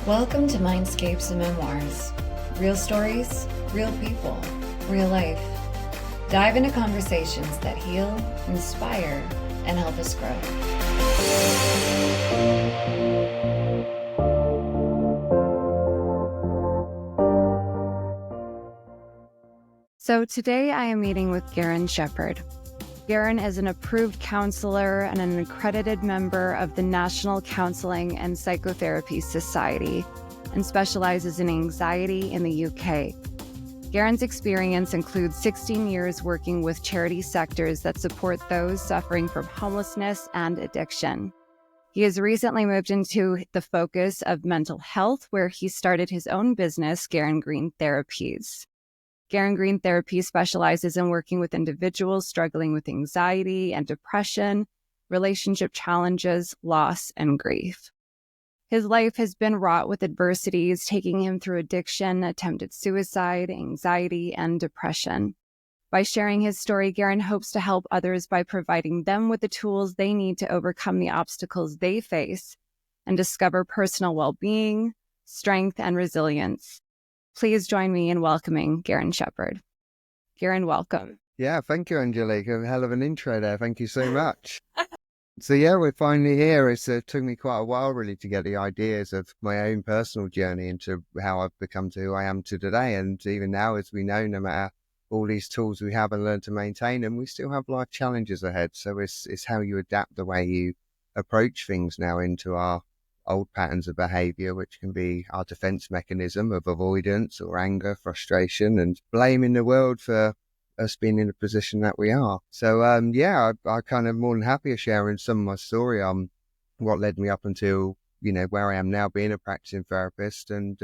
Welcome to Mindscapes and Memoirs. Real stories, real people, real life. Dive into conversations that heal, inspire, and help us grow. So today I am meeting with Garon Sheppard. Garon is an approved counselor and an accredited member of the National Counseling and Psychotherapy Society and specializes in anxiety in the UK. Garon's experience includes 16 years working with charity sectors that support those suffering from homelessness and addiction. He has recently moved into the focus of mental health, where he started his own business, Garon Green Therapies. Garon Green Therapy specializes in working with individuals struggling with anxiety and depression, relationship challenges, loss, and grief. His life has been wrought with adversities, taking him through addiction, attempted suicide, anxiety, and depression. By sharing his story, Garon hopes to help others by providing them with the tools they need to overcome the obstacles they face and discover personal well-being, strength, and resilience. Please join me in welcoming Garon Sheppard. Garon, welcome. Yeah, thank you, Angelique. A hell of an intro there. Thank you so much. So yeah, we're finally here. It took me quite a while really to get the ideas of my own personal journey into how I've become to who I am to today. And even now, as we know, no matter all these tools we have and learn to maintain them, we still have life challenges ahead. So it's how you adapt the way you approach things now into our old patterns of behavior, which can be our defense mechanism of avoidance or anger, frustration, and blaming the world for us being in the position that we are. So, I kind of more than happy sharing some of my story on what led me up until, where I am now being a practicing therapist, and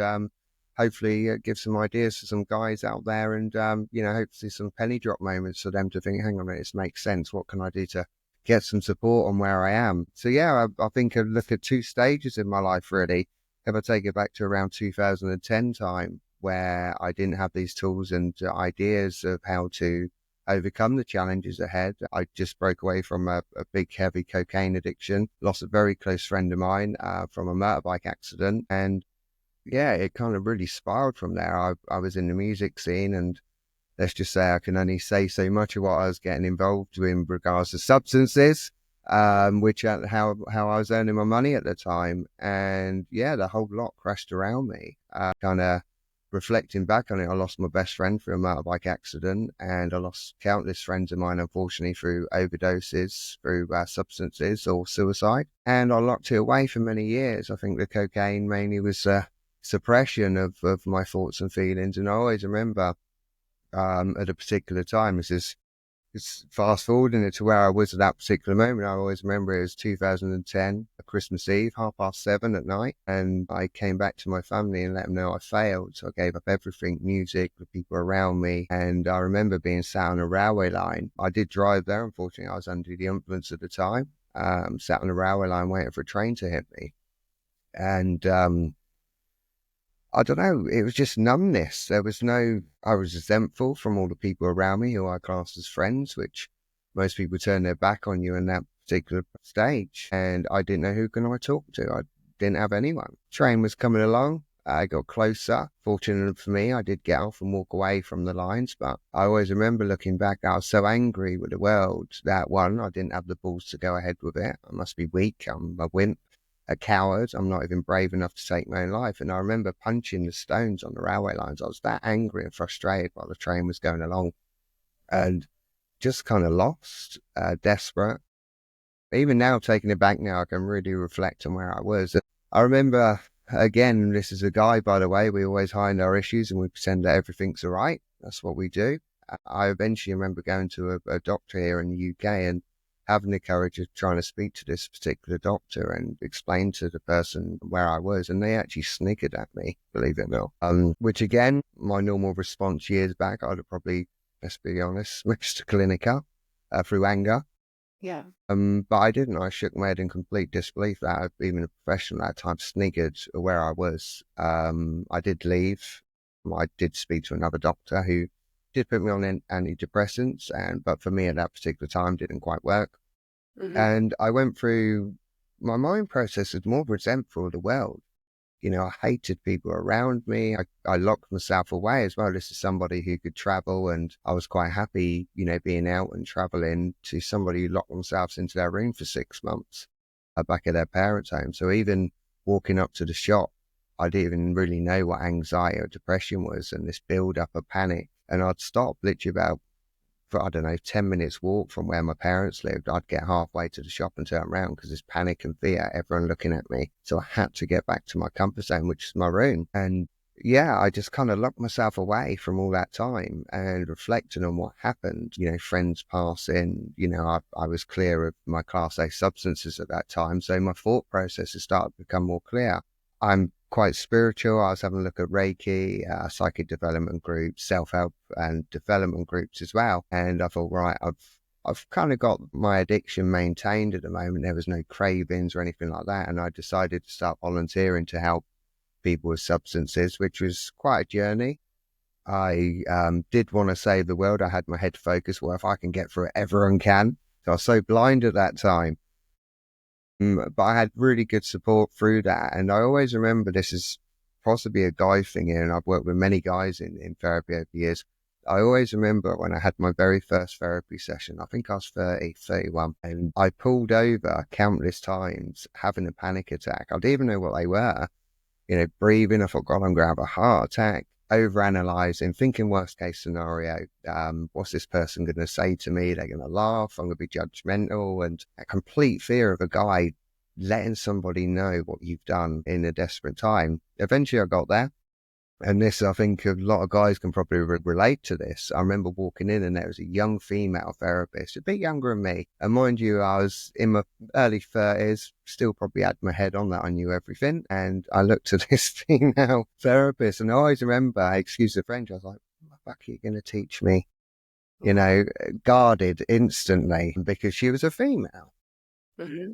hopefully give some ideas to some guys out there, and, hopefully some penny drop moments for them to think, hang on a minute, this makes sense. What can I do to get some support on where I am? So yeah, I think I look at two stages in my life really. If I take it back to around 2010 time, where I didn't have these tools and ideas of how to overcome the challenges ahead. I just broke away from a big, heavy cocaine addiction, lost a very close friend of mine from a motorbike accident. And yeah, it kind of really spiraled from there. I was in the music scene, and let's just say I can only say so much of what I was getting involved with in regards to substances, which how I was earning my money at the time. And yeah, the whole lot crashed around me. Kind of reflecting back on it, I lost my best friend through a motorbike accident, and I lost countless friends of mine, unfortunately, through overdoses, through substances or suicide. And I locked it away for many years. I think the cocaine mainly was suppression of my thoughts and feelings. And I always remember at a particular time, it's fast forwarding it to where I was at that particular moment. I always remember it was 2010, a Christmas Eve, 7:30 at night. And I came back to my family and let them know I failed. So I gave up everything, music, the people around me. And I remember being sat on a railway line. I did drive there. Unfortunately, I was under the influence at the time. Sat on a railway line waiting for a train to hit me. And I don't know, it was just numbness. I was resentful from all the people around me who I classed as friends, which most people turn their back on you in that particular stage. And I didn't know who can I talk to. I didn't have anyone. Train was coming along. I got closer. Fortunately for me, I did get off and walk away from the lines. But I always remember looking back, I was so angry with the world that one, I didn't have the balls to go ahead with it. I must be weak. I'm a wimp. A coward. I'm not even brave enough to take my own life. And I remember punching the stones on the railway lines. I was that angry and frustrated while the train was going along, and just kind of lost, desperate. Even now, taking it back now, I can really reflect on where I was. I remember, again, this is a guy, by the way, we always hide our issues and we pretend that everything's all right. That's what we do. I eventually remember going to a doctor here in the UK and having the courage of trying to speak to this particular doctor and explain to the person where I was. And they actually sniggered at me, believe it or not. Which again, my normal response years back, I'd have probably, let's be honest, switched to Clinica through anger. Yeah. But I didn't. I shook my head in complete disbelief that even a professional at that time sniggered where I was. I did leave. I did speak to another doctor who did put me on antidepressants, but for me at that particular time didn't quite work. Mm-hmm. And I went through, my mind process was more resentful of the world. I hated people around me. I locked myself away as well. This is somebody who could travel, and I was quite happy, being out and traveling, to somebody who locked themselves into their room for 6 months back at their parents' home. So even walking up to the shop, I didn't even really know what anxiety or depression was, and this build up of panic. And I'd stop literally about, for, I don't know, 10 minutes walk from where my parents lived. I'd get halfway to the shop and turn around because there's panic and fear, everyone looking at me. So I had to get back to my comfort zone, which is my room. And yeah, I just kind of locked myself away from all that time and reflecting on what happened, friends passing, I was clear of my class A substances at that time. So my thought processes started to become more clear. I'm quite spiritual. I was having a look at Reiki, psychic development groups, self-help and development groups as well. And I thought, right, I've kind of got my addiction maintained at the moment. There was no cravings or anything like that. And I decided to start volunteering to help people with substances, which was quite a journey. I did want to save the world. I had my head focused, well, if I can get through it, everyone can. So I was so blind at that time. But I had really good support through that. And I always remember, this is possibly a guy thing here, and I've worked with many guys in therapy over the years. I always remember when I had my very first therapy session, I think I was 30, 31, and I pulled over countless times having a panic attack. I didn't even know what they were. Breathing, I thought, God, I'm going to have a heart attack. Overanalyzing, thinking worst case scenario. What's this person going to say to me? They're going to laugh. I'm going to be judgmental, and a complete fear of a guy letting somebody know what you've done in a desperate time. Eventually I got there. And this, I think a lot of guys can probably relate to this. I remember walking in and there was a young female therapist, a bit younger than me. And mind you, I was in my early 30s, still probably had my head on that. I knew everything. And I looked at this female therapist, and I always remember, excuse the French, I was like, what the fuck are you going to teach me? Guarded instantly because she was a female. Mm-hmm.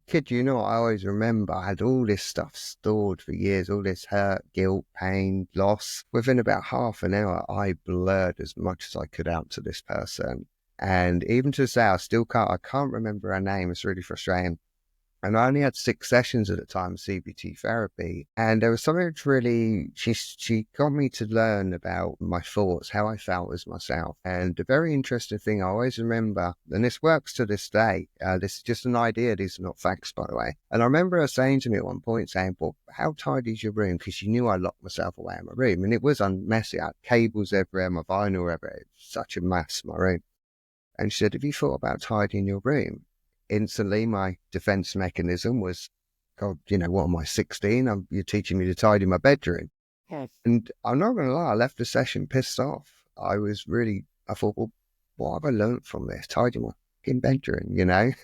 Kid you not, I always remember I had all this stuff stored for years, all this hurt, guilt, pain, loss. Within about half an hour, I blurred as much as I could out to this person. And even to this day, I can't remember her name. It's really frustrating. And I only had 6 sessions at the time, CBT therapy. And there was something that's really, she got me to learn about my thoughts, how I felt as myself. And a very interesting thing I always remember, and this works to this day, this is just an idea, these are not facts, by the way. And I remember her saying to me at one point, saying, well, how tidy is your room? Because she knew I locked myself away in my room. And it was messy. I had cables everywhere, my vinyl everywhere. It was such a mess, my room. And she said, have you thought about tidying your room? Instantly, my defense mechanism was, God, what am I, 16? You're teaching me to tidy my bedroom. Yes. And I'm not going to lie, I left the session pissed off. I thought, well, what have I learned from this? Tidy my fucking bedroom, at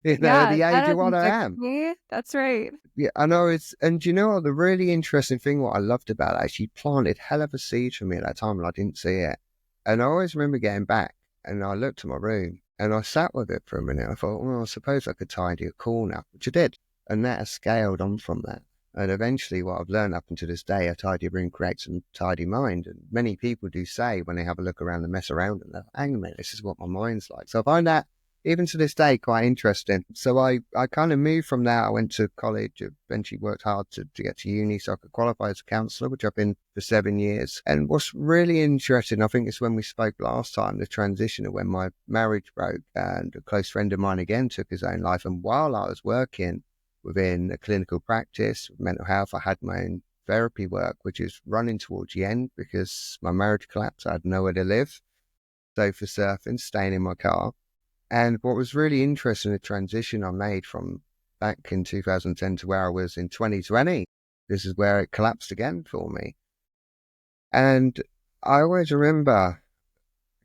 the age of what I am. Me. That's right. Yeah, I know and you know what, the really interesting thing, what I loved about it, she planted hell of a seed for me at that time, and I didn't see it. And I always remember getting back, and I looked at my room, and I sat with it for a minute. I thought, well, I suppose I could tidy a corner, which I did. And that has scaled on from that. And eventually what I've learned up until this day, a tidy room creates a tidy mind. And many people do say when they have a look around and mess around, and they're like, hang on a minute, this is what my mind's like. So I find that, even to this day, quite interesting. So I kind of moved from that. I went to college, eventually worked hard to get to uni so I could qualify as a counsellor, which I've been for 7 years. And what's really interesting, I think it's when we spoke last time, the transition of when my marriage broke and a close friend of mine again took his own life. And while I was working within a clinical practice with mental health, I had my own therapy work, which is running towards the end because my marriage collapsed. I had nowhere to live. Sofa surfing, staying in my car. And what was really interesting, the transition I made from back in 2010 to where I was in 2020, this is where it collapsed again for me. And I always remember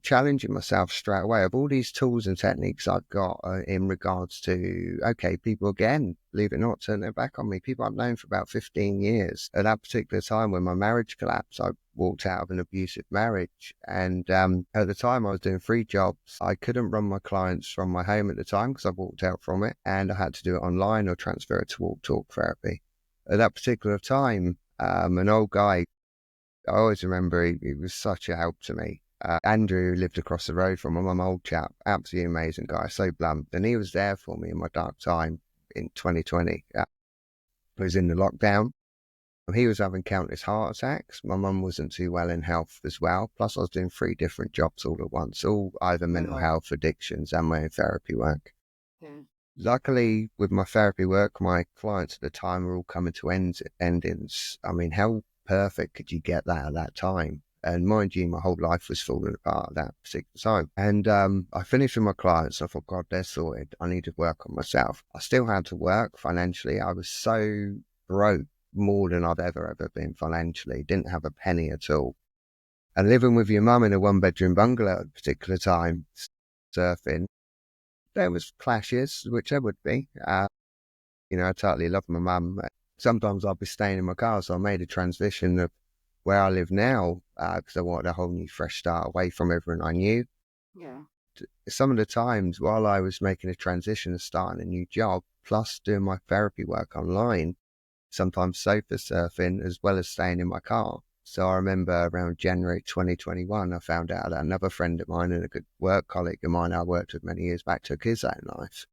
challenging myself straight away of all these tools and techniques I've got in regards to, okay, people again, believe it or not, turn their back on me. People I've known for about 15 years. At that particular time when my marriage collapsed, I walked out of an abusive marriage. And at the time I was doing 3 jobs. I couldn't run my clients from my home at the time because I walked out from it, and I had to do it online or transfer it to walk talk therapy. At that particular time, an old guy, I always remember he was such a help to me. Andrew, who lived across the road from him, I'm an old chap, absolutely amazing guy, so blunt. And he was there for me in my dark time in 2020. It was in the lockdown. He was having countless heart attacks. My mum wasn't too well in health as well. Plus, I was doing 3 different jobs all at once, all either mental health, addictions, and my own therapy work. Yeah. Luckily, with my therapy work, my clients at the time were all coming to endings. I mean, how perfect could you get that at that time? And mind you, my whole life was falling apart at that particular time. And I finished with my clients. I thought, God, they're sorted. I need to work on myself. I still had to work financially. I was so broke, more than I've ever been financially. Didn't have a penny at all. And living with your mum in a 1-bedroom bungalow at a particular time, surfing, there was clashes, which there would be. I totally love my mum. Sometimes I'll be staying in my car, so I made a transition of where I live now because I wanted a whole new fresh start away from everyone I knew. Yeah. Some of the times while I was making a transition and starting a new job, plus doing my therapy work online, sometimes sofa surfing as well as staying in my car. So I remember around January 2021, I found out that another friend of mine and a good work colleague of mine I worked with many years back took his own life.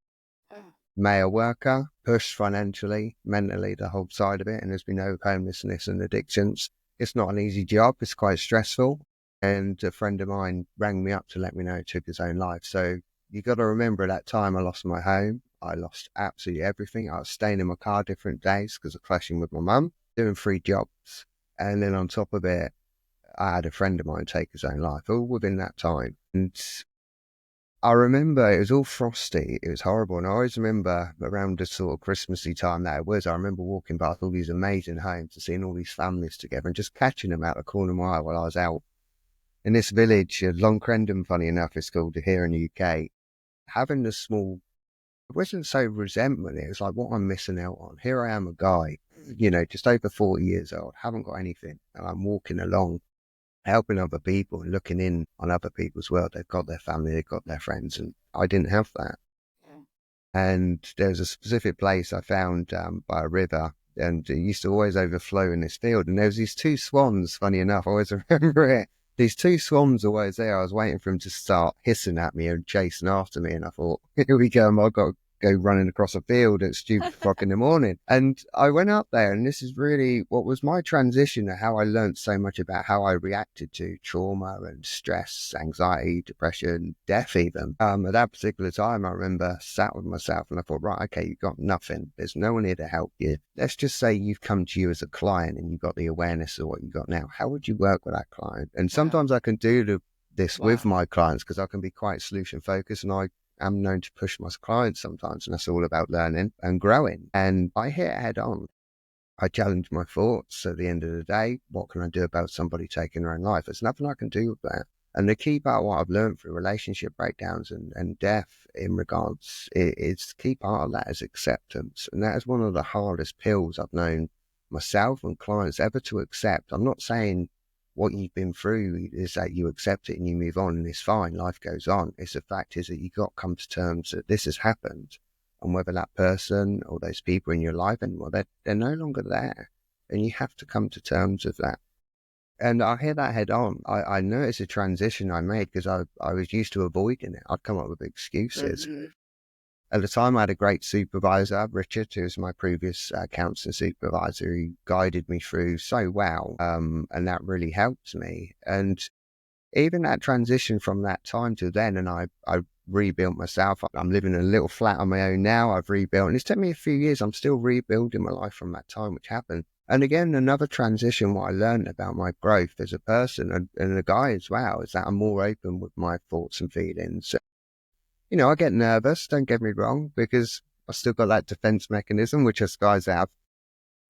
Male worker, pushed financially, mentally, the whole side of it, and there's been no homelessness and addictions. It's not an easy job. It's quite stressful. And a friend of mine rang me up to let me know he took his own life. So you got to remember at that time I lost my home. I lost absolutely everything. I was staying in my car different days because of clashing with my mum, doing 3 jobs. And then on top of it, I had a friend of mine take his own life, all within that time. And I remember it was all frosty. It was horrible. And I always remember around the sort of Christmassy time that it was, I remember walking past all these amazing homes and seeing all these families together and just catching them out the corner of my eye while I was out in this village, Longcrendon, funny enough, it's called here in the UK. Having the small, it wasn't so resentment. It was like, what I'm missing out on. Here I am, a guy, just over 40 years old, haven't got anything. And I'm walking along, helping other people and looking in on other people's world. They've got their family, they've got their friends, and I didn't have that. Yeah. And there's a specific place I found by a river, and it used to always overflow in this field. And there was these 2 swans, funny enough, I always remember it. These 2 swans always there. I was waiting for them to start hissing at me and chasing after me. And I thought, here we go. I've got to go running across a field at stupid o'clock in the morning. And I went up there, and this is really what was my transition to how I learned so much about how I reacted to trauma and stress, anxiety, depression, death even. At that particular time, I remember sat with myself and I thought, right, okay, you've got nothing. There's no one here to help you. Let's just say you've come to you as a client and you've got the awareness of what you've got now. How would you work with that client? And sometimes I can do this with my clients because I can be quite solution focused, and I'm known to push my clients sometimes, and that's all about learning and growing. And I hit it head on. I challenge my thoughts at the end of the day. What can I do about somebody taking their own life? There's nothing I can do with that. And the key part of what I've learned through relationship breakdowns and death in regards, it's the key part of that is acceptance. And that is one of the hardest pills I've known myself and clients ever to accept. I'm not saying what you've been through is that you accept it and you move on and it's fine, life goes on. It's the fact is that you've got to come to terms that this has happened, and whether that person or those people in your life anymore, they're no longer there, and you have to come to terms with that. And I hear that head on. I know it's a transition I made because I was used to avoiding it. I'd come up with excuses. Mm-hmm. At the time, I had a great supervisor, Richard, who was my previous counselling supervisor, who guided me through so well, and that really helped me. And even that transition from that time to then, and I rebuilt myself. I'm living in a little flat on my own now. I've rebuilt, and it's taken me a few years. I'm still rebuilding my life from that time, which happened. And again, another transition, what I learned about my growth as a person and a guy as well, is that I'm more open with my thoughts and feelings. I get nervous, don't get me wrong, because I still got that defense mechanism, which us guys have.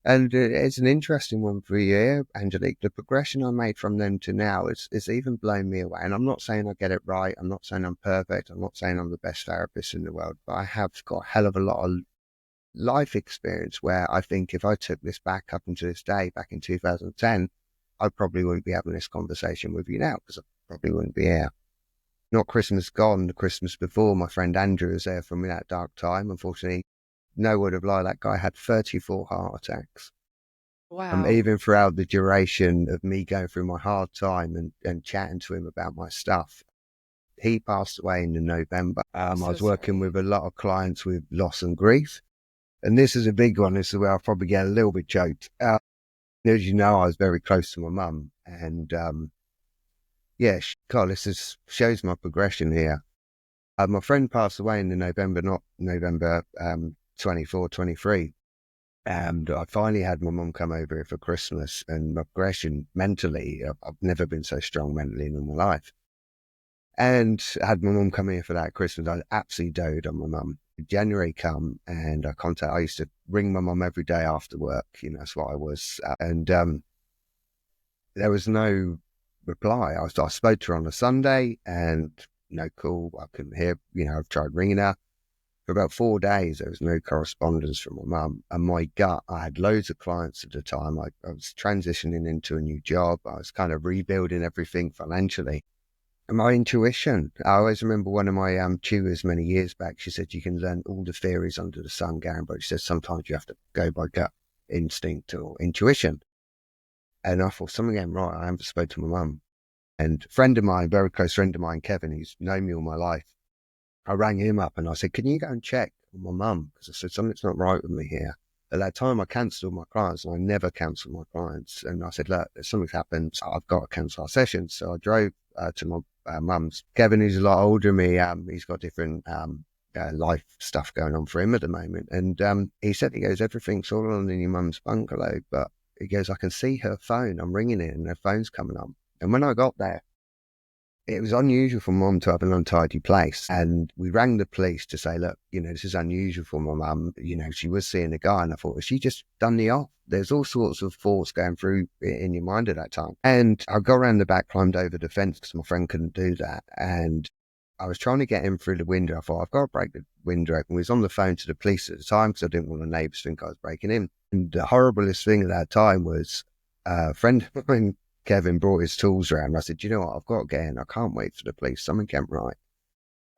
And it's an interesting one for you, Angelique. The progression I made from then to now is even blown me away. And I'm not saying I get it right. I'm not saying I'm perfect. I'm not saying I'm the best therapist in the world. But I have got a hell of a lot of life experience where I think if I took this back up until this day, back in 2010, I probably wouldn't be having this conversation with you now because I probably wouldn't be here. Not Christmas gone, the Christmas before, my friend Andrew was there from that dark time. Unfortunately, no word of lie, that guy had 34 heart attacks. Wow. Even throughout the duration of me going through my hard time and chatting to him about my stuff, he passed away in November. I was working with a lot of clients with loss and grief. And this is a big one. This is where I'll probably get a little bit choked. As you know, I was very close to my mum. And yeah, God, shows my progression here. My friend passed away in November 24, 23. And I finally had my mum come over here for Christmas, and my progression mentally, I've never been so strong mentally in my life. And I had my mum come here for that Christmas. I absolutely doted on my mum. January come, and I used to ring my mum every day after work. That's what I was. And there was no reply. I spoke to her on a Sunday, and no call. I couldn't hear. I've tried ringing her. For about 4 days, there was no correspondence from my mum. And my gut, I had loads of clients at the time. I was transitioning into a new job. I was kind of rebuilding everything financially. And my intuition, I always remember one of my tutors many years back, she said, you can learn all the theories under the sun, Garon, but she said sometimes you have to go by gut instinct or intuition. And I thought, something ain't right. I haven't spoken to my mum. And a friend of mine, very close friend of mine, Kevin, who's known me all my life, I rang him up and I said, can you go and check on my mum? Because I said, something's not right with me here. At that time, I cancelled all my clients, and I never cancel my clients. And I said, look, something's happened. I've got to cancel our session. So I drove to my mum's. Kevin, who's a lot older than me, he's got different life stuff going on for him at the moment. And he goes, everything's all on in your mum's bungalow. But he goes, I can see her phone. I'm ringing it and her phone's coming on. And when I got there, it was unusual for mum to have an untidy place. And we rang the police to say, look, this is unusual for my mum. She was seeing a guy. And I thought, has she just done the off? There's all sorts of thoughts going through in your mind at that time. And I got around the back, climbed over the fence because my friend couldn't do that. And I was trying to get in through the window. I thought, I've got to break the window open. We was on the phone to the police at the time because I didn't want the neighbours to think I was breaking in. And the horriblest thing at that time was a friend of mine, Kevin, brought his tools around. I said, you know what, I've got to get in. I can't wait for the police. Something ain't right.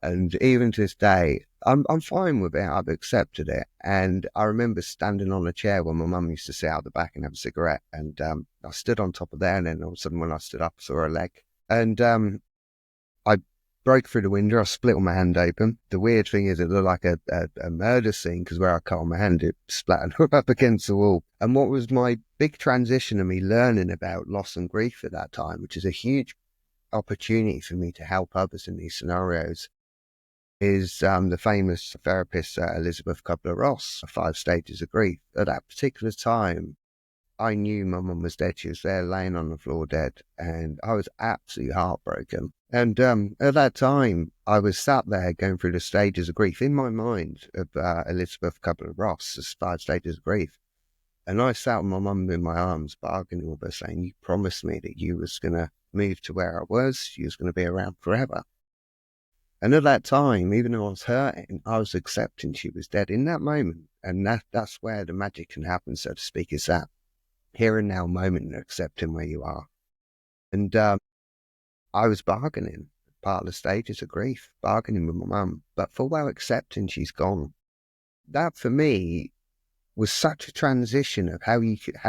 And even to this day, I'm fine with it. I've accepted it. And I remember standing on a chair when my mum used to sit out the back and have a cigarette. And I stood on top of there. And then all of a sudden, when I stood up, I saw her leg. And I broke through the window. I split my hand open. The weird thing is it looked like a murder scene because where I cut on my hand, it splattered up against the wall. And what was my big transition of me learning about loss and grief at that time, which is a huge opportunity for me to help others in these scenarios, is the famous therapist Elizabeth Kubler-Ross, 5 Stages of Grief. At that particular time, I knew my mum was dead. She was there laying on the floor dead, and I was absolutely heartbroken. And at that time, I was sat there going through the stages of grief in my mind of Elizabeth Kubler-Ross's 5 Stages of Grief. And I sat with my mum in my arms, bargaining with her, saying, you promised me that you was going to move to where I was, you was going to be around forever. And at that time, even though I was hurting, I was accepting she was dead in that moment. And that's where the magic can happen, so to speak, is that here and now moment and accepting where you are. And I was bargaining, part of the stages of grief, bargaining with my mum, but full well accepting she's gone. That for me was such a transition of how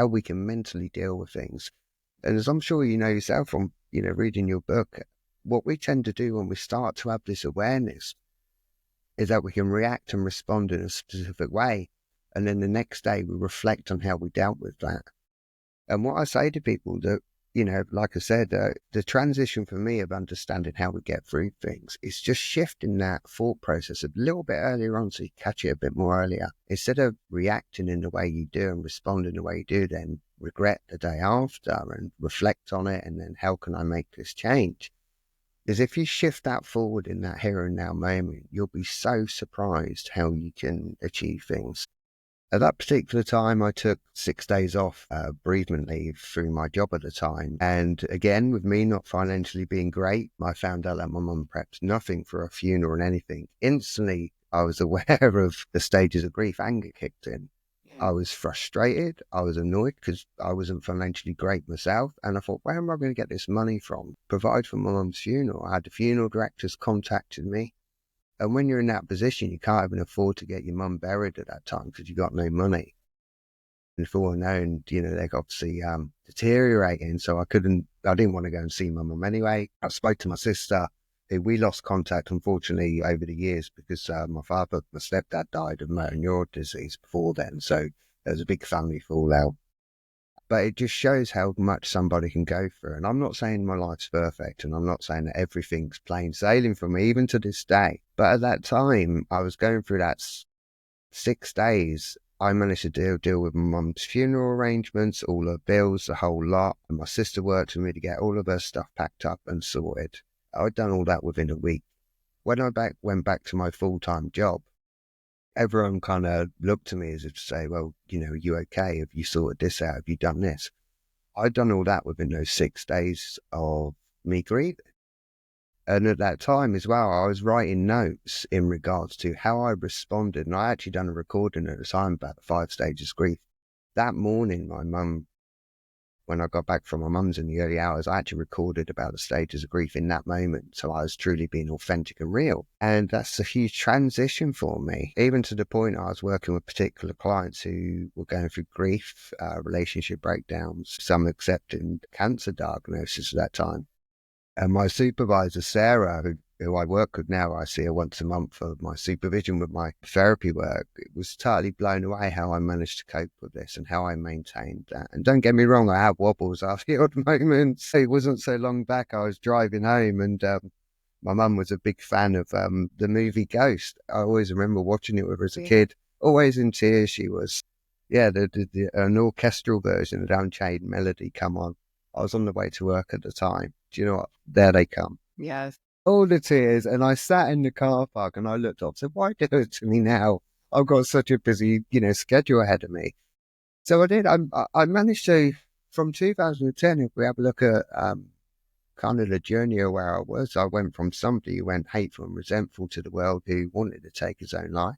we can mentally deal with things. And as I'm sure you know yourself from reading your book, what we tend to do when we start to have this awareness is that we can react and respond in a specific way. And then the next day we reflect on how we dealt with that. And what I say to people that, like I said, the transition for me of understanding how we get through things is just shifting that thought process a little bit earlier on so you catch it a bit more earlier. Instead of reacting in the way you do and responding the way you do, then regret the day after and reflect on it and then how can I make this change? Is if you shift that forward in that here and now moment, you'll be so surprised how you can achieve things. At that particular time, I took 6 days off bereavement leave through my job at the time. And again, with me not financially being great, I found out that my mum prepped nothing for a funeral and anything. Instantly, I was aware of the stages of grief. Anger kicked in. I was frustrated. I was annoyed because I wasn't financially great myself. And I thought, where am I going to get this money from? Provide for my mum's funeral. I had the funeral directors contacted me. And when you're in that position, you can't even afford to get your mum buried at that time because you got no money. And for all known, they're obviously deteriorating. So I didn't want to go and see my mum anyway. I spoke to my sister. We lost contact, unfortunately, over the years because my stepdad died of motor neuron disease before then. So there was a big family fallout. But it just shows how much somebody can go through. And I'm not saying my life's perfect, and I'm not saying that everything's plain sailing for me, even to this day. But at that time, I was going through that 6 days. I managed to deal with my mum's funeral arrangements, all her bills, the whole lot. And my sister worked with me to get all of her stuff packed up and sorted. I'd done all that within a week. When I went back to my full-time job, everyone kind of looked to me as if to say, well, are you okay? Have you sorted this out? Have you done this? I'd done all that within those 6 days of me grieving. And at that time as well, I was writing notes in regards to how I responded. And I actually done a recording at the time about the 5 stages of grief. That morning, my mum, when I got back from my mum's in the early hours, I actually recorded about the stages of grief in that moment. So I was truly being authentic and real. And that's a huge transition for me, even to the point I was working with particular clients who were going through grief, relationship breakdowns, some accepting cancer diagnosis at that time. And my supervisor, Sarah, who I work with now, I see her once a month for my supervision with my therapy work. It was totally blown away how I managed to cope with this and how I maintained that. And don't get me wrong, I have wobbles after the odd moments. It wasn't so long back, I was driving home and my mum was a big fan of the movie Ghost. I always remember watching it with her as a kid, always in tears she was. Yeah, an orchestral version of Unchained Melody come on. I was on the way to work at the time. Do you know what? There they come. Yes. All the tears. And I sat in the car park and I looked up and said, why do it to me now? I've got such a busy, schedule ahead of me. So I did. I managed to, from 2010, if we have a look at kind of the journey of where I was, I went from somebody who went hateful and resentful to the world who wanted to take his own life,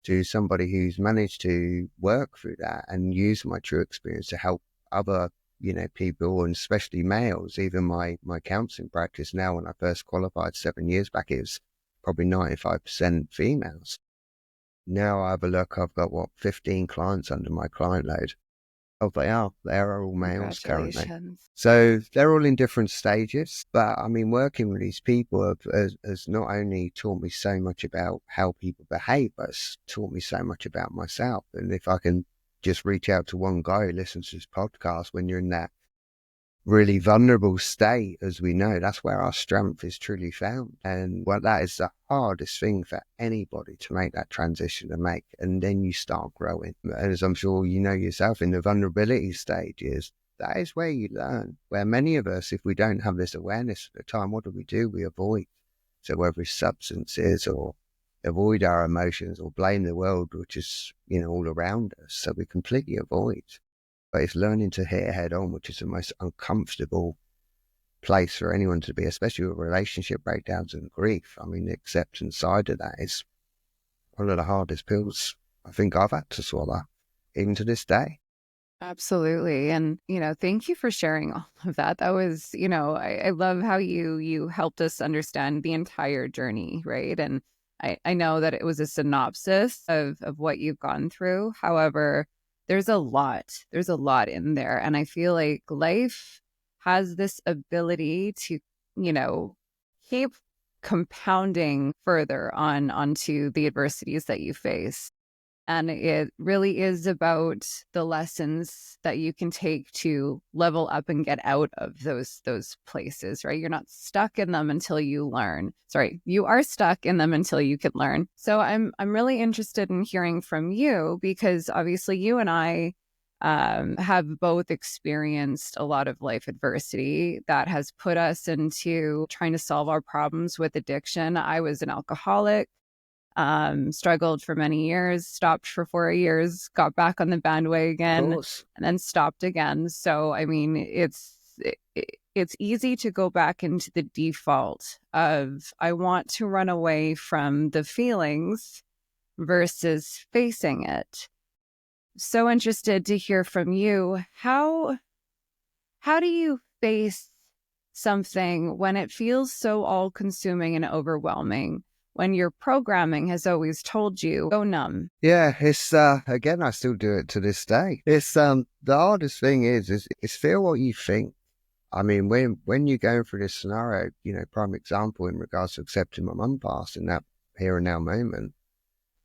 to somebody who's managed to work through that and use my true experience to help other people, and especially males. Even my counselling practice now, when I first qualified 7 years back, it was probably 95% females. Now I have a look, I've got 15 clients under my client load. Oh, they are all males currently. So they're all in different stages. But I mean, working with these people has not only taught me so much about how people behave, but it's taught me so much about myself. And if I can just reach out to one guy who listens to this podcast, when you're in that really vulnerable state, as we know, that's where our strength is truly found. And that is the hardest thing for anybody to make that transition to make. And then you start growing. And as I'm sure you know yourself, in the vulnerability stages, that is where you learn. Where many of us, if we don't have this awareness at the time, what do? We avoid. So whether it's substances or avoid our emotions or blame the world, which is, all around us. So we completely avoid. But it's learning to hit it head on, which is the most uncomfortable place for anyone to be, especially with relationship breakdowns and grief. I mean, the acceptance side of that is one of the hardest pills I think I've had to swallow, even to this day. Absolutely. And, thank you for sharing all of that. That was, I love how you helped us understand the entire journey, right? And I know that it was a synopsis of what you've gone through. However, there's a lot in there. And I feel like life has this ability to, keep compounding further onto the adversities that you face. And it really is about the lessons that you can take to level up and get out of those places, right? You're not stuck in them until you learn. Sorry, you are stuck in them until you can learn. So I'm really interested in hearing from you, because obviously you and I have both experienced a lot of life adversity that has put us into trying to solve our problems with addiction. I was an alcoholic. Struggled for many years, stopped for 4 years, got back on the bandwagon, and then stopped again. So, I mean, it's easy to go back into the default of, I want to run away from the feelings versus facing it. So interested to hear from you. How do you face something when it feels so all-consuming and overwhelming? When your programming has always told you, go numb. Yeah, it's, again, I still do it to this day. It's, the hardest thing is feel what you think. I mean, when you're going through this scenario, prime example in regards to accepting my mum passing, that here and now moment,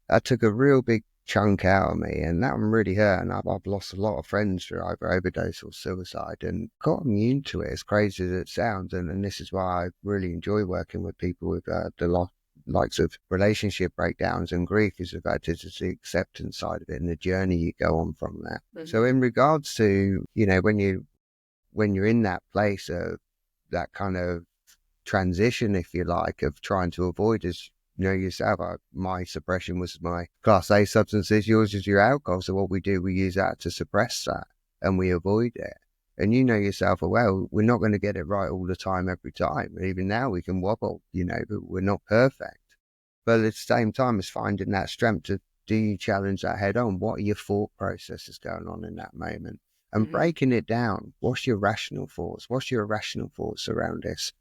that took a real big chunk out of me, and that one really hurt. And I've lost a lot of friends through either overdose or suicide, and got immune to it, as crazy as it sounds. And this is why I really enjoy working with people with likes of relationship breakdowns and grief, is about just the acceptance side of it and the journey you go on from that. Mhm. So in regards to, when you're in that place of that kind of transition, if you like, of trying to avoid, as yourself, my suppression was my class A substances, yours is your alcohol. So what we do, we use that to suppress that, and we avoid it. And yourself, well, we're not going to get it right all the time, every time. Even now we can wobble, but we're not perfect. But at the same time, it's finding that strength to, do you challenge that head on? What are your thought processes going on in that moment? And breaking it down. What's your rational thoughts? What's your irrational thoughts around this?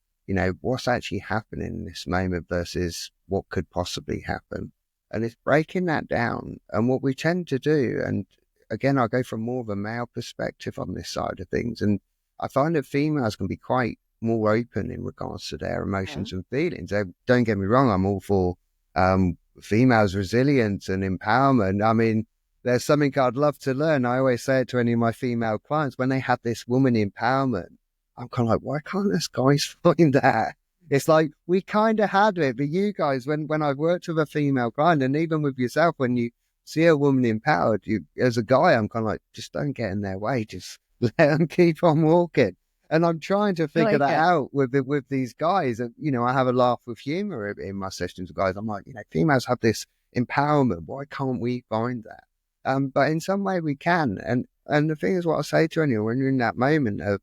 What's actually happening in this moment versus what could possibly happen? And it's breaking that down. And what we tend to do, and again, I go from more of a male perspective on this side of things, and I find that females can be quite more open in regards to their emotions and feelings. Don't get me wrong, I'm all for females' resilience and empowerment. I mean, there's something I'd love to learn. I always say it to any of my female clients, when they have this woman empowerment, I'm kind of like, why can't us guys find that? It's like, we kind of had it, but you guys, when I've worked with a female client, and even with yourself, when you see a woman empowered, as a guy, I'm kind of like, just don't get in their way. Just let them keep on walking. And I'm trying to figure that out with these guys. And, I have a laugh with humor in my sessions with guys. I'm like, females have this empowerment. Why can't we find that? But in some way we can. And the thing is, what I say to anyone, when you're in that moment of,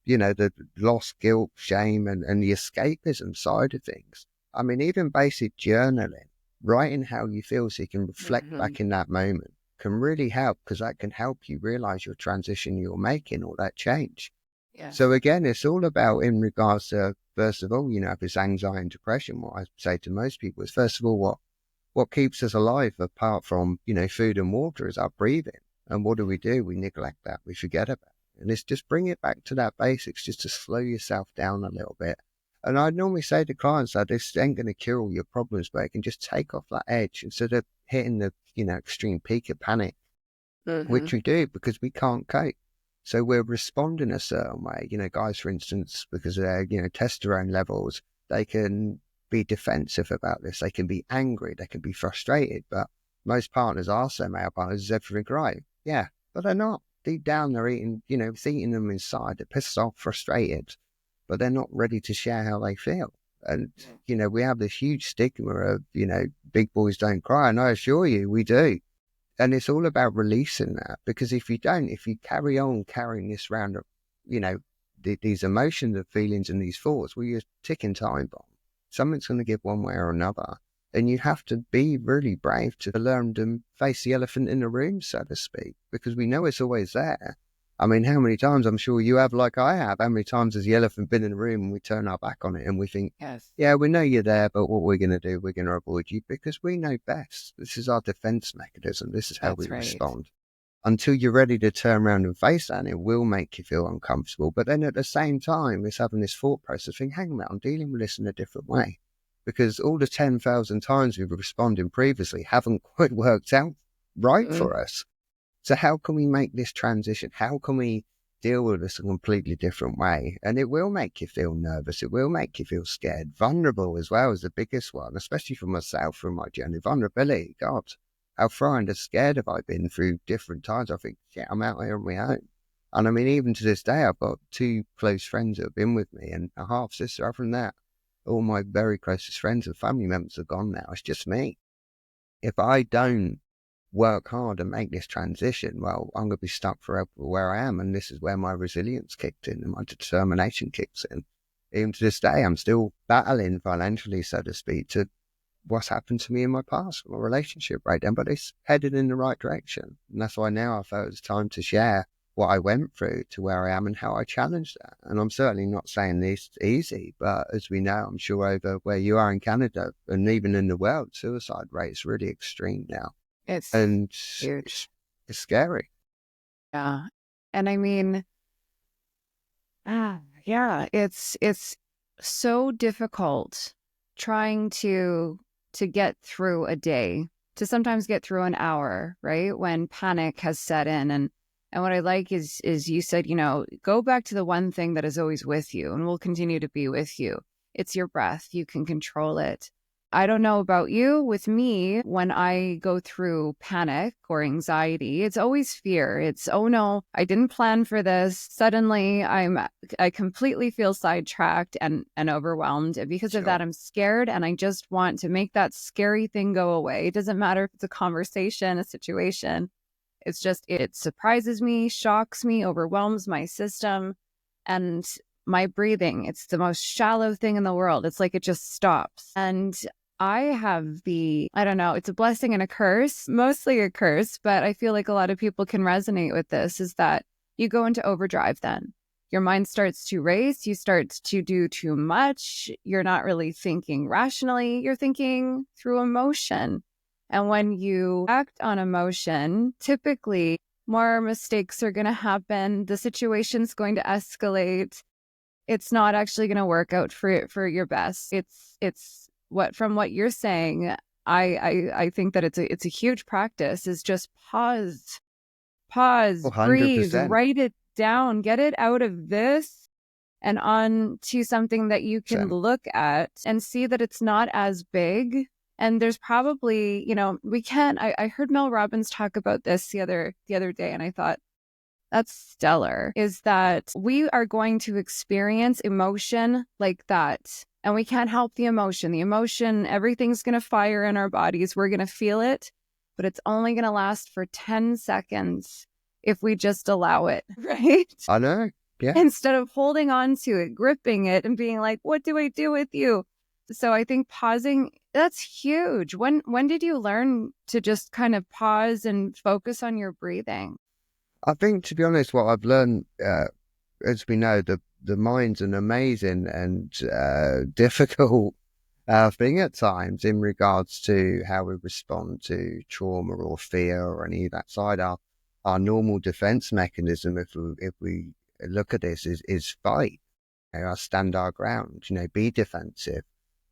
the loss, guilt, shame, and the escapism side of things. I mean, even basic journaling, writing how you feel so you can reflect back in that moment, can really help, because that can help you realize your transition you're making, or that change. Yes. So again, it's all about, in regards to, first of all, if it's anxiety and depression, what I say to most people is, first of all, what keeps us alive apart from, food and water, is our breathing. And what do? We neglect that. We forget about it. And it's just bring it back to that basics, just to slow yourself down a little bit. And I normally say to clients that this ain't going to cure all your problems, but it can just take off that edge instead of hitting the, extreme peak of panic, which we do because we can't cope. So we're responding a certain way. Guys, for instance, because of their, testosterone levels, they can be defensive about this. They can be angry. They can be frustrated. But most partners, our male partners, is everything right? Yeah, but they're not. Deep down, they're eating, it's eating them inside. They're pissed off, frustrated, but they're not ready to share how they feel. And, we have this huge stigma of, big boys don't cry. And I assure you, we do. And it's all about releasing that, because if you carry on carrying this round of, these emotions and feelings and these thoughts, well, you're ticking time bomb. Something's going to give one way or another. And you have to be really brave to learn to face the elephant in the room, so to speak, because we know it's always there. I mean, how many times, I'm sure you have, like I have, how many times has the elephant been in the room and we turn our back on it and we think, yeah, we know you're there, but what we're going to do, we're going to avoid you because we know best. This is our defense mechanism. This is how we respond. Until you're ready to turn around and face that, and it will make you feel uncomfortable. But then at the same time, it's having this thought process, think, hang on, I'm dealing with this in a different way. Because all the 10,000 times we've responded previously haven't quite worked out right for us. So how can we make this transition? How can we deal with this a completely different way? And it will make you feel nervous. It will make you feel scared. Vulnerable as well is the biggest one, especially for myself through my journey. Vulnerability, God, how frightened and scared have I been through different times? I think, yeah, I'm out here on my own. And I mean, even to this day, I've got 2 close friends that have been with me and a half sister. Other than that, all my very closest friends and family members are gone now. It's just me. If I don't work hard and make this transition, well, I'm going to be stuck forever where I am. And this is where my resilience kicked in and my determination kicks in. Even to this day, I'm still battling financially, so to speak, to what's happened to me in my past, my relationship breakdown, but it's headed in the right direction. And that's why now I felt it's time to share what I went through to where I am and how I challenged that. And I'm certainly not saying this easy, but as we know, I'm sure over where you are in Canada and even in the world, suicide rate is really extreme now. It's huge. It's scary. Yeah. And I mean, Yeah, it's so difficult trying to get through a day, to sometimes get through an hour, right? When panic has set in. And what I like is you said, go back to the one thing that is always with you and will continue to be with you. It's your breath. You can control it. I don't know about you. With me, when I go through panic or anxiety, it's always fear. It's, oh no, I didn't plan for this. Suddenly I completely feel sidetracked and overwhelmed. And because of that, Sure. I'm scared and I just want to make that scary thing go away. It doesn't matter if it's a conversation, a situation. It's just, it surprises me, shocks me, overwhelms my system. And my breathing, it's the most shallow thing in the world. It's like it just stops. And I have I don't know, it's a blessing and a curse, mostly a curse, but I feel like a lot of people can resonate with this, is that you go into overdrive then. Your mind starts to race, you start to do too much, you're not really thinking rationally, you're thinking through emotion. And when you act on emotion, typically more mistakes are going to happen, the situation's going to escalate. It's not actually going to work out for your best. It's from what you're saying, I think that it's a huge practice, is just pause, Oh, breathe, 100%. write it down, get it out of this and on to something that you can look at and see that it's not as big. And there's probably, we can't, I heard Mel Robbins talk about this the other day, and I thought, that's stellar, is that we are going to experience emotion like that. And we can't help the emotion. The emotion, everything's going to fire in our bodies. We're going to feel it, but it's only going to last for 10 seconds if we just allow it, right? I know. Yeah. Instead of holding on to it, gripping it and being like, what do I do with you? So I think pausing, that's huge. When did you learn to just kind of pause and focus on your breathing? I think, to be honest, what I've learned, as we know, the mind's an amazing and difficult thing at times in regards to how we respond to trauma or fear or any of that side. Our normal defense mechanism, if we look at this, is fight. Stand our ground, be defensive.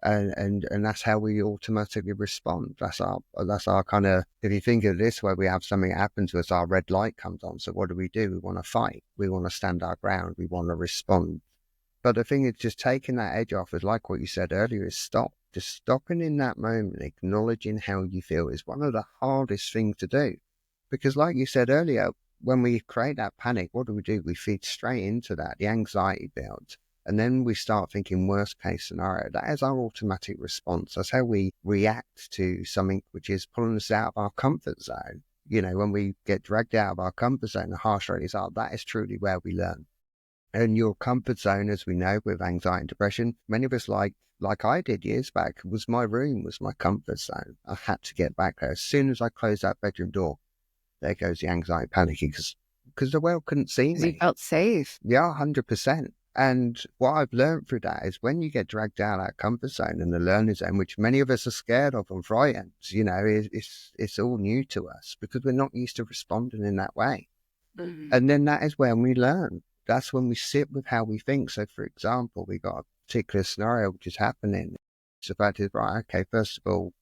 And that's how we automatically respond. That's our kind of, if you think of it this way, we have something happen to us, our red light comes on. So what do? We want to fight. We want to stand our ground. We want to respond. But the thing is, just taking that edge off, is like what you said earlier, is stop. Just stopping in that moment, acknowledging how you feel, is one of the hardest things to do. Because like you said earlier, when we create that panic, what do? We feed straight into that. The anxiety builds. And then we start thinking worst case scenario. That is our automatic response. That's how we react to something which is pulling us out of our comfort zone. When we get dragged out of our comfort zone, the harsh realities are, that is truly where we learn. And your comfort zone, as we know, with anxiety and depression, many of us, like I did years back, was my room, was my comfort zone. I had to get back there. As soon as I closed that bedroom door, there goes the anxiety, panicking, because the world couldn't see me. You felt safe. Yeah, 100%. And what I've learned through that is, when you get dragged out of that comfort zone and the learning zone, which many of us are scared of and frightened, it's all new to us because we're not used to responding in that way. Mhm. And then that is when we learn. That's when we sit with how we think. So, for example, we got a particular scenario which is happening. So the fact is, right, okay, first of all,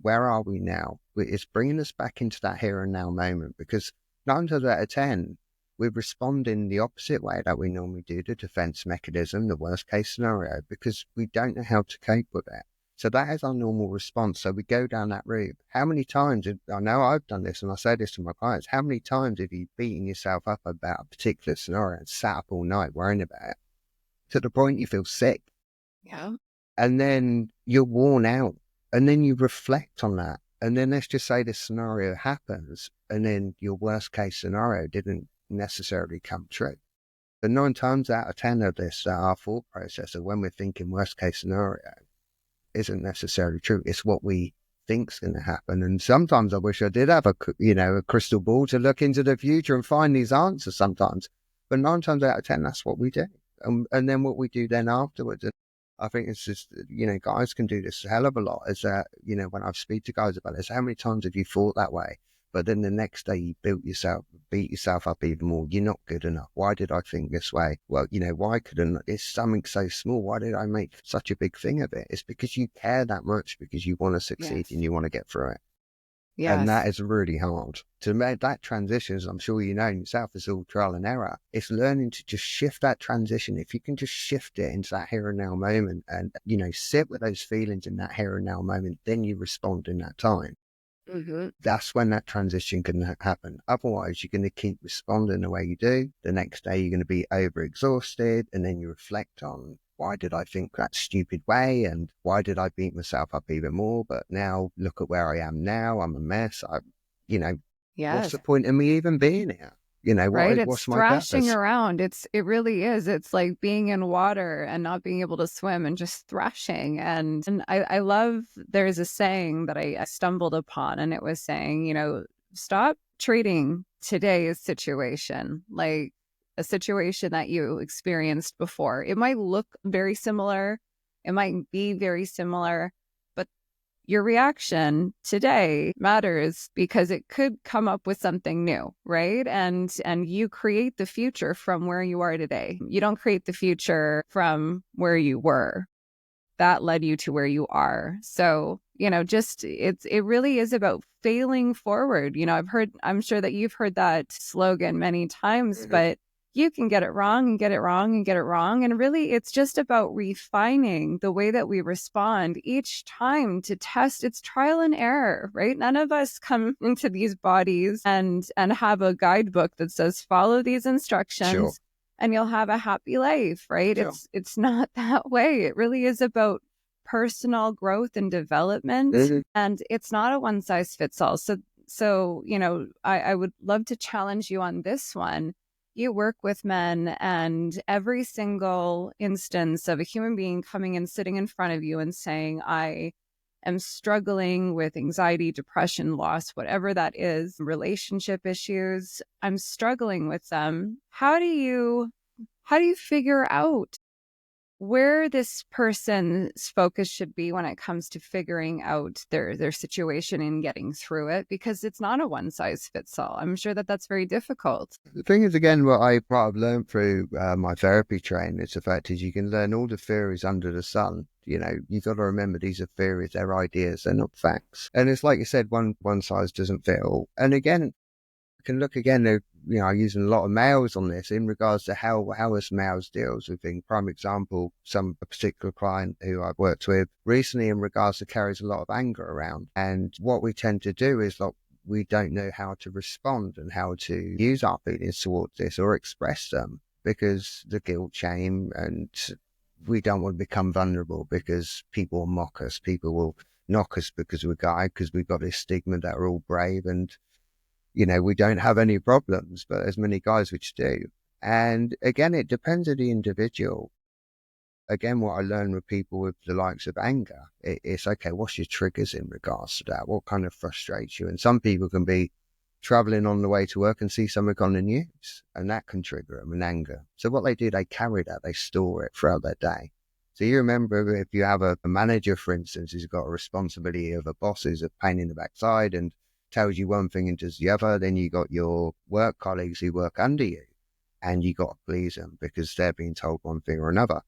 where are we now? It's bringing us back into that here and now moment, because 9 times out of 10, we respond in the opposite way that we normally do, the defense mechanism, the worst case scenario, because we don't know how to cope with it. So that is our normal response. So we go down that route. How many times, I know I've done this and I say this to my clients, how many times have you beaten yourself up about a particular scenario and sat up all night worrying about it to the point you feel sick? Yeah. And then you're worn out, and then you reflect on that. And then let's just say this scenario happens and then your worst case scenario didn't necessarily come true. But 9 times out of 10 of this, our thought process of when we're thinking worst case scenario isn't necessarily true. It's what we think's going to happen. And sometimes I wish I did have a crystal ball to look into the future and find these answers sometimes. But 9 times out of 10, that's what we do. And then what we do then afterwards, and I think it's just, guys can do this a hell of a lot, is that, when I speak to guys about this, how many times have you thought that way? But then the next day you beat yourself up even more. You're not good enough. Why did I think this way? Well, why couldn't, it's something so small. Why did I make such a big thing of it? It's because you care that much, because you want to succeed Yes. and you want to get through it. Yes. And that is really hard. To make that transition, as I'm sure you know yourself, is all trial and error. It's learning to just shift that transition. If you can just shift it into that here and now moment and, sit with those feelings in that here and now moment, then you respond in that time. Mm-hmm. That's when that transition can happen. Otherwise, you're going to keep responding the way you do. The next day, you're going to be overexhausted, and then you reflect on, why did I think that stupid way? And why did I beat myself up even more? But now look at where I am now. I'm a mess. What's Yes. the point of me even being here? Right? It's What's my thrashing purpose? around. It really is. It's like being in water and not being able to swim and just thrashing. And I love, there's a saying that I stumbled upon, and it was saying, stop treating today's situation like a situation that you experienced before. It might look very similar. It might be very similar, but your reaction today matters because it could come up with something new, right? And you create the future from where you are today. You don't create the future from where you were. That led you to where you are. So, it really is about failing forward. I'm sure that you've heard that slogan many times, Mhm. but you can get it wrong and get it wrong and get it wrong. And really, it's just about refining the way that we respond each time to test. It's trial and error, right? None of us come into these bodies and have a guidebook that says, follow these instructions. Sure. And you'll have a happy life, right? Sure. It's not that way. It really is about personal growth and development. Mhm. And it's not a one size fits all. So, I would love to challenge you on this one. You work with men, and every single instance of a human being coming and sitting in front of you and saying, I am struggling with anxiety, depression, loss, whatever that is, relationship issues, I'm struggling with them. How do you figure out where this person's focus should be when it comes to figuring out their situation and getting through it? Because it's not a one size fits all. I'm sure that that's very difficult. The thing is, again, what I've learned through my therapy training is the fact is you can learn all the theories under the sun. You've got to remember these are theories, they're ideas, they're not facts. And it's like you said, one size doesn't fit all. And again, can look again, using a lot of males on this in regards to how us males deals with things. Prime example, a particular client who I've worked with recently in regards to carries a lot of anger around. And what we tend to do is we don't know how to respond and how to use our feelings towards this or express them because the guilt, shame, and we don't want to become vulnerable because people will mock us. People will knock us because we're guy, because we've got this stigma that we're all brave and we don't have any problems, but there's many guys which do. And again, it depends on the individual. Again, what I learned with people with the likes of anger, it's okay, what's your triggers in regards to that? What kind of frustrates you? And some people can be traveling on the way to work and see something on the news, and that can trigger them in anger. So what they do, they carry that, they store it throughout their day. So you remember if you have a manager, for instance, who's got a responsibility of a boss who's a pain in the backside and tells you one thing and does the other, then you got your work colleagues who work under you and you got to please them because they're being told one thing or another.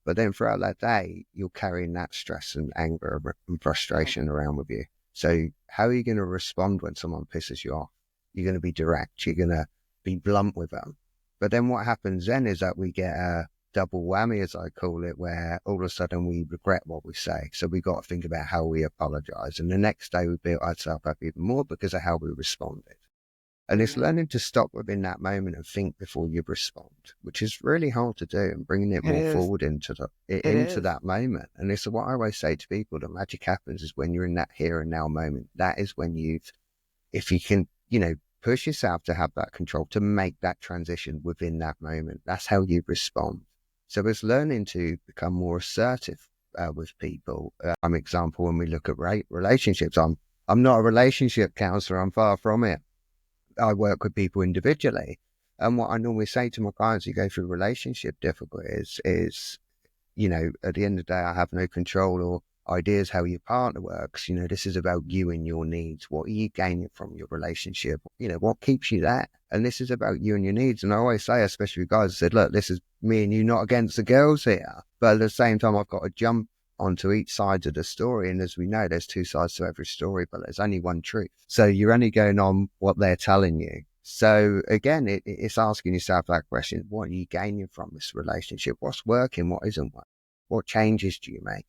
But then throughout that day, you're carrying that stress and anger and frustration around with you. So how are you going to respond when someone pisses you off? You're going to be direct. You're going to be blunt with them. But then what happens then is that we get a double whammy, as I call it, where all of a sudden we regret what we say. So we got to think about how we apologize. And the next day we built ourselves up even more because of how we responded. And it's learning to stop within that moment and think before you respond, which is really hard to do, and bringing it more forward into that moment. And it's what I always say to people, the magic happens is when you're in that here and now moment. That is when if you can, push yourself to have that control, to make that transition within that moment. That's how you respond. So it's learning to become more assertive with people. Example, when we look at relationships, I'm not a relationship counselor. I'm far from it. I work with people individually. And what I normally say to my clients who go through relationship difficulties is, at the end of the day, I have no control, or ideas how your partner works. This is about you and your needs. What are you gaining from your relationship? What keeps you there? And this is about you and your needs. And I always say, especially with guys, I said, look, this is me and you, not against the girls here. But at the same time, I've got to jump onto each side of the story. And as we know, there's two sides to every story, but there's only one truth. So you're only going on what they're telling you. So again, it's asking yourself that question: what are you gaining from this relationship? What's working? What isn't working? What changes do you make?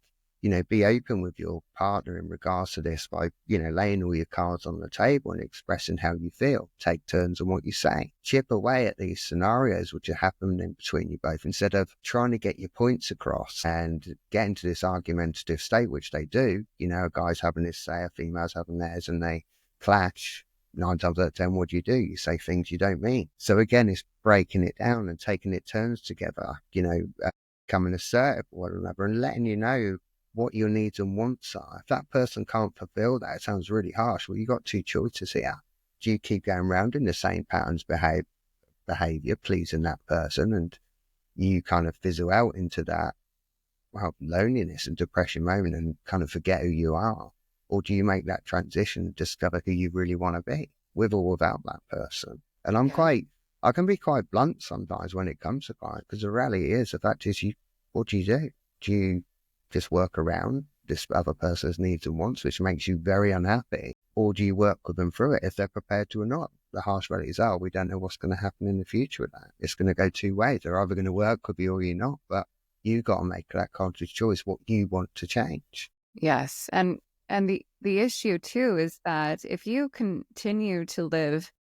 Be open with your partner in regards to this by, laying all your cards on the table and expressing how you feel. Take turns on what you say. Chip away at these scenarios which are happening between you both, instead of trying to get your points across and get into this argumentative state, which they do. A guy's having his say, a female's having theirs, and they clash. 9 times out of 10, what do? You say things you don't mean. So again, it's breaking it down and taking it turns together, becoming assertive with one another and letting you know what your needs and wants are. If that person can't fulfill that, it sounds really harsh. Well, you've got two choices here. Do you keep going around in the same patterns behavior, pleasing that person, and you kind of fizzle out into that loneliness and depression moment and kind of forget who you are? Or do you make that transition and discover who you really want to be, with or without that person? And I can be quite blunt sometimes when it comes to clients, because the reality is, the fact is, what do you do? Do you just work around this other person's needs and wants, which makes you very unhappy? Or do you work with them through it if they're prepared to or not? The harsh realities are, we don't know what's going to happen in the future with that. It's going to go two ways. They're either going to work with you or you're not, but you've got to make that conscious choice, what you want to change. Yes. And the issue too is that if you continue to live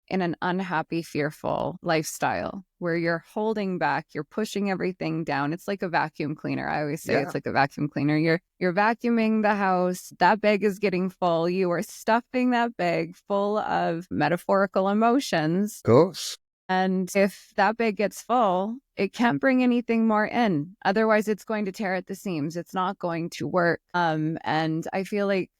in an unhappy, fearful lifestyle where you're holding back, you're pushing everything down. It's like a vacuum cleaner. I always say It's like a vacuum cleaner. You're vacuuming the house. That bag is getting full. You are stuffing that bag full of metaphorical emotions. Of course. And if that bag gets full, it can't bring anything more in. Otherwise, it's going to tear at the seams. It's not going to work. And I feel like,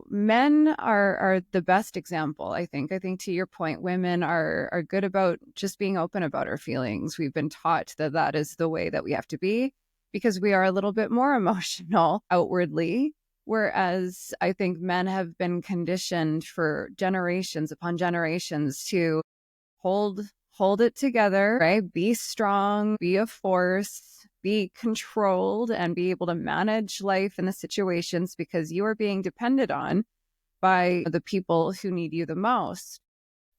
men are the best example, I think. I think to your point, women are good about just being open about our feelings. We've been taught that is the way that we have to be, because we are a little bit more emotional outwardly. Whereas I think men have been conditioned for generations upon generations to hold it together, right? Be strong, be a force, be controlled, and be able to manage life and the situations, because you are being depended on by the people who need you the most.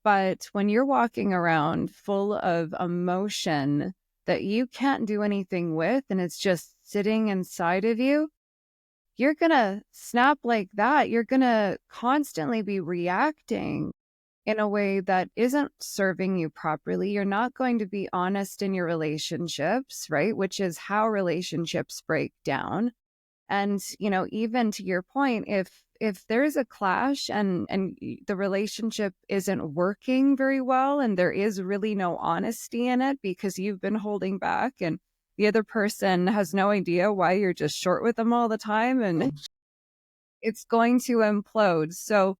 But when you're walking around full of emotion that you can't do anything with, and it's just sitting inside of you, you're going to snap like that. You're going to constantly be reacting in a way that isn't serving you properly. You're not going to be honest in your relationships, right? Which is how relationships break down. And, even to your point, if there's a clash and the relationship isn't working very well, and there is really no honesty in it because you've been holding back, and the other person has no idea why you're just short with them all the time, and it's going to implode. So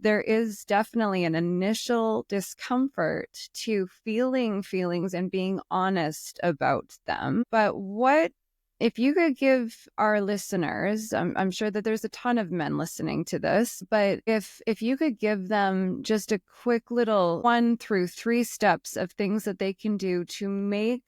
there is definitely an initial discomfort to feeling feelings and being honest about them. But what if you could give our listeners, I'm sure that there's a ton of men listening to this, but if you could give them just a quick little 1 through 3 steps of things that they can do to make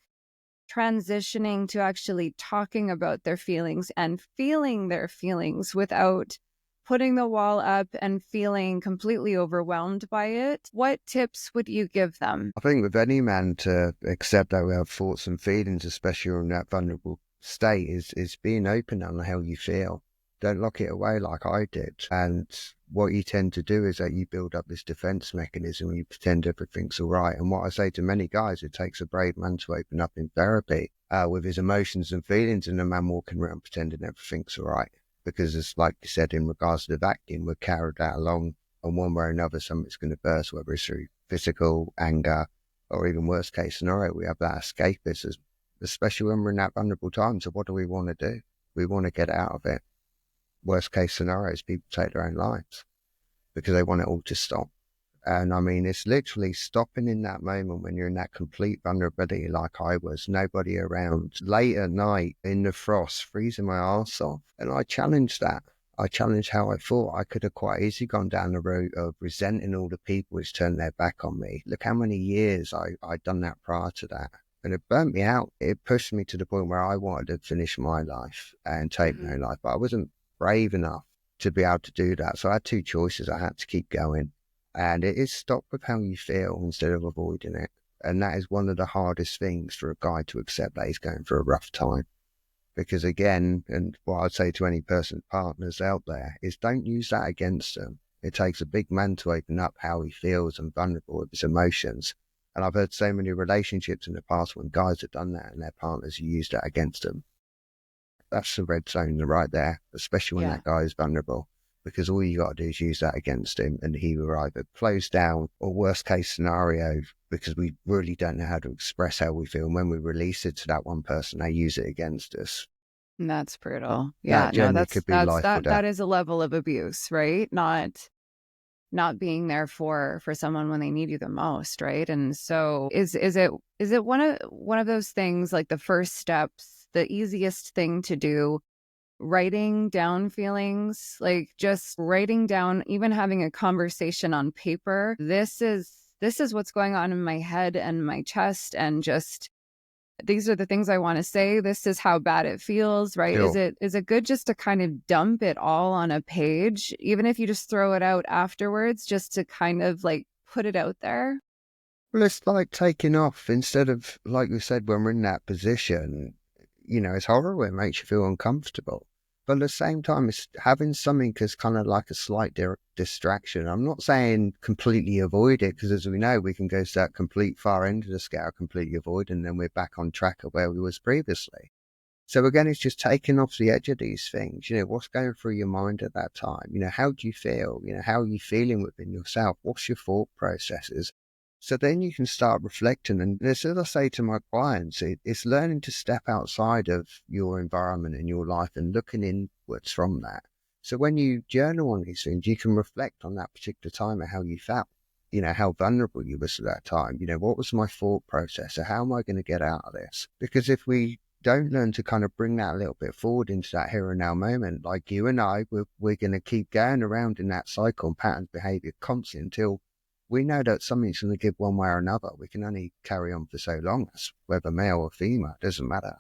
transitioning to actually talking about their feelings and feeling their feelings without putting the wall up and feeling completely overwhelmed by it, what tips would you give them? I think with any man to accept that we have thoughts and feelings, especially in that vulnerable state, is being open on how you feel. Don't lock it away like I did. And what you tend to do is that you build up this defense mechanism and you pretend everything's all right. And what I say to many guys, it takes a brave man to open up in therapy with his emotions and feelings, and a man walking around pretending everything's all right. Because it's like you said, in regards to the vacuum, we're carried that along, and one way or another, something's going to burst, whether it's through physical anger or even worst case scenario, we have that escapism, especially when we're in that vulnerable time. So what do we want to do? We want to get out of it. Worst case scenario is people take their own lives because they want it all to stop. And I mean, it's literally stopping in that moment when you're in that complete vulnerability, like I was, nobody around, late at night in the frost, freezing my arse off. And I challenged that. I challenged how I thought. I could have quite easily gone down the route of resenting all the people who's turned their back on me. Look how many years I'd done that prior to that. And it burnt me out. It pushed me to the point where I wanted to finish my life and take my own life. But I wasn't brave enough to be able to do that. So I had two choices. I had to keep going. And it is stop with how you feel instead of avoiding it. And that is one of the hardest things for a guy to accept, that he's going through a rough time. Because again, and what I'd say to any person's partners out there is don't use that against them. It takes a big man to open up how he feels and vulnerable with his emotions. And I've heard so many relationships in the past when guys have done that and their partners used that against them. That's the red zone right there, especially when that guy is vulnerable. Because all you got to do is use that against him and he will either close down, or worst case scenario, because we really don't know how to express how we feel. And when we release it to that one person, they use it against us. And that's brutal. Yeah, that no, could be life or death. That is a level of abuse, right? Not being there for someone when they need you the most, right? And so is it one of those things, like the first steps, the easiest thing to do, writing down feelings, like just writing down, even having a conversation on paper, this is what's going on in my head and my chest, and just these are the things I want to say. This is how bad it feels, right? Sure. Is it good just to kind of dump it all on a page, even if you just throw it out afterwards, just to kind of like put it out there? Well, it's like taking off instead of, like you said, when we're in that position, it's horrible. It makes you feel uncomfortable. But at the same time, it's having something as kind of like a slight distraction. I'm not saying completely avoid it, because as we know, we can go to that complete far end of the scale, completely avoid, and then we're back on track of where we was previously. So again, it's just taking off the edge of these things. What's going through your mind at that time? How do you feel? How are you feeling within yourself? What's your thought processes? So then you can start reflecting. And this, as I say to my clients, it's learning to step outside of your environment in your life and looking inwards from that. So when you journal on these things, you can reflect on that particular time and how you felt, how vulnerable you were at that time. What was my thought process? So how am I going to get out of this? Because if we don't learn to kind of bring that a little bit forward into that here and now moment, like you and I, we're going to keep going around in that cycle and pattern behavior constantly until we know that something's going to give one way or another. We can only carry on for so long, whether male or female, doesn't matter.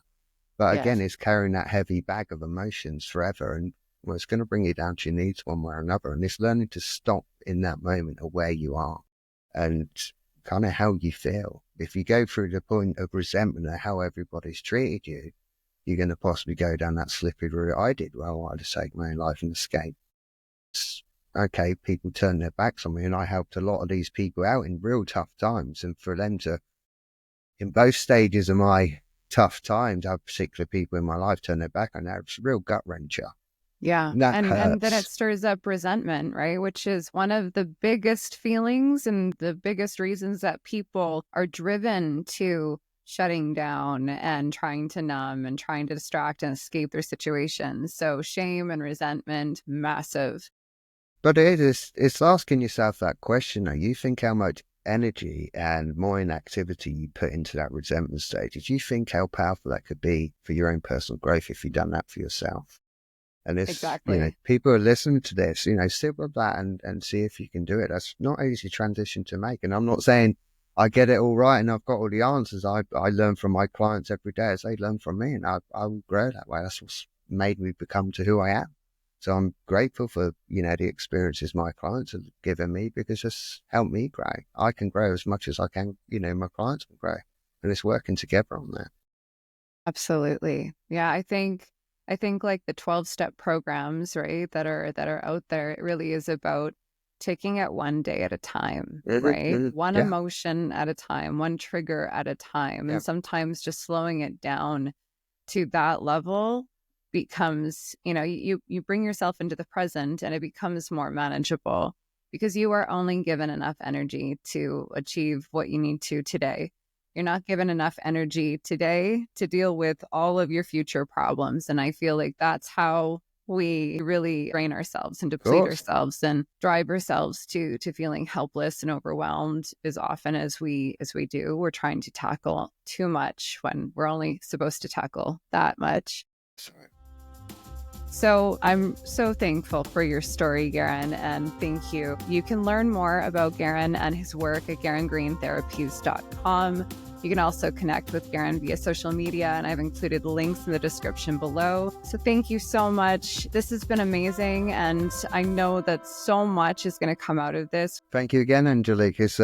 But again, it's carrying that heavy bag of emotions forever, and it's going to bring you down to your knees one way or another. And it's learning to stop in that moment of where you are and kind of how you feel. If you go through the point of resentment of how everybody's treated you, you're going to possibly go down that slippery route I did, where I wanted to take my own life and escape. Okay, people turned their backs on me, and I helped a lot of these people out in real tough times. And for them to, in both stages of my tough times, have particular people in my life turn their back on that, it's a real gut wrencher. Yeah. And then it stirs up resentment, right? Which is one of the biggest feelings and the biggest reasons that people are driven to shutting down and trying to numb and trying to distract and escape their situations. So shame and resentment, massive. But it's asking yourself that question. Now, you think how much energy and mind activity you put into that resentment stage. Do you think how powerful that could be for your own personal growth if you've done that for yourself? And it's, exactly. People are listening to this, sit with that and see if you can do it. That's not an easy transition to make. And I'm not saying I get it all right and I've got all the answers. I learn from my clients every day as they learn from me, and I will grow that way. That's what's made me become to who I am. So I'm grateful for, the experiences my clients have given me, because it's helped me grow. I can grow as much as I can, my clients can grow. And it's working together on that. Absolutely. Yeah, I think like the 12-step programs, right, that are out there, it really is about taking it one day at a time, right? One emotion at a time, one trigger at a time. And sometimes just slowing it down to that level becomes, you bring yourself into the present, and it becomes more manageable because you are only given enough energy to achieve what you need to today. You're not given enough energy today to deal with all of your future problems. And I feel like that's how we really drain ourselves and deplete ourselves and drive ourselves to feeling helpless and overwhelmed as often as we do. We're trying to tackle too much when we're only supposed to tackle that much. Sorry. So I'm so thankful for your story, Garon, and thank you. You can learn more about Garon and his work at GaronGreenTherapies.com. You can also connect with Garon via social media, and I've included links in the description below. So thank you so much. This has been amazing, and I know that so much is going to come out of this. Thank you again, Angelique. It's